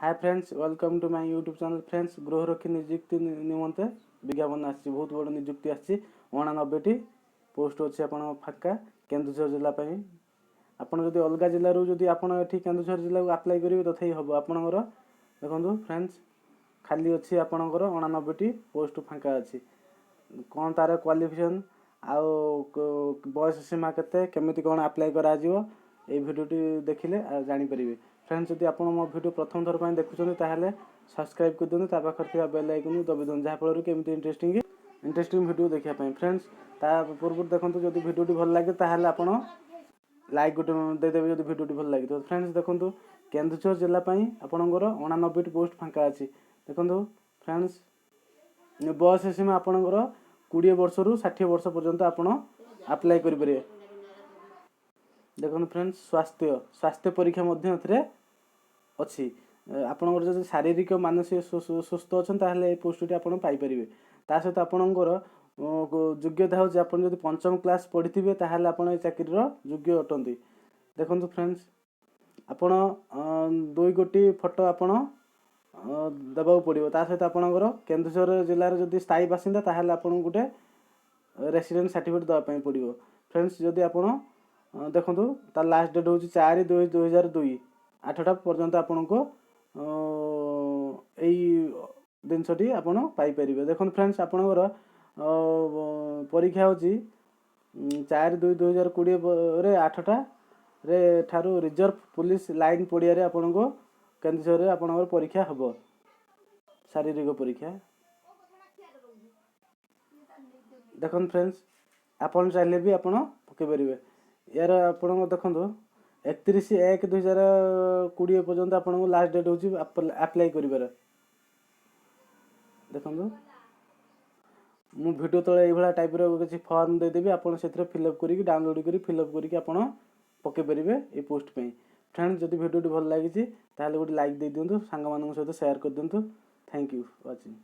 Hi friends, welcome to my YouTube channel. Friends, गृहरक्षी नियुक्ति निमंते विज्ञापन आसी बहुत बड़ नियुक्ति आसी 89टी पोस्ट अच्छी आप फाका केन्दुझर जिला आपन जदि अलग जिलूर जदि आपन एठी केन्दुझर जिला को अप्लाई करेंगे तथापि हम आपणकर देखो फ्रेंड्स खाली अच्छी आपणकर 89टी पोस्ट फाका अच्छी कौन तार क्वालिफिकेशन आउ बयस सीमा केते केमिति कौन अप्लाई करा जिवो ए भिडियोटी देखिले जानीपर। फ्रेंड्स, जदि आप मो भिडियो प्रथम थर पर देखुं ताहले सब्सक्राइब कर दिखाँ पाखे बेल आइकन दबी दिखाँ जहाँफल कि इंटरेस्टिंग भिडियो देखापी। फ्रेंड्स, ता पूर्व देखो जब भिडियोटी भल लगे ताहले आप लाइक गोटे देदेवे जब भिडियोटी भल लगे। तो फ्रेंड्स देखो केन्दुझर जिला आपणकर 89टी पोस्ट फाका अच्छी देखो। फ्रेंड्स, बयस सीमा आपणकर 20 वर्ष रु 60 वर्ष पर्यंत आप अप्लाई करेंगे। देखो फ्रेंड्स, स्वास्थ्य परीक्षा अच्छी आपंकर जो शारीरिक मानसिक सुस्थ अच्छा ताहले पोस्टटी आप पाइपर। ता सहित आपणकर योग्यता हूँ आप पंचम क्लास पढ़ी थे ताहले आप चाकरी योग्य अटंती। देखो फ्रेंड्स, आपण 2 गोटी फोटो आपण देवा पड़ो। ता सहित आपणकर केन्दुझर जिलार जदि स्थायी बासिंदा ताहले आपण गोटे रेसिडेंट सर्टिफिकेट देवाई पड़ो। फ्रेंड्स, जदि आप देखो तार लास्ट डेट हूँ 4/2/2002 8टा पर्यंत आपण को जिनसटी आप पाइपर। देखो फ्रेंड्स, आपणकर परीक्षा हूँ 4/2/2020 8टा ठारू रिजर्व पुलिस लाइन पड़िया आपण को केन्दुझर आपणकर परीक्षा हम शारीरिक परीक्षा। देखो फ्रेंड्स, आपन चाहिए भी आप पकईपर। यार आप देखो 31/1/2020 पर्यंत आप लास्ट डेट हूँ अप्लाई कर। देखो मु वीडियो तले ये टाइप किसी फॉर्म देदेवी आप फिलअप कर डाउनलोड कर फिलअप कर पकईपर ये पोस्ट पे। फ्रेंड्स, जब वीडियो भल लगी गोटे लाइक दे दिंतु सांग मान सहित शेयर कर दिंतु। Thank you watching.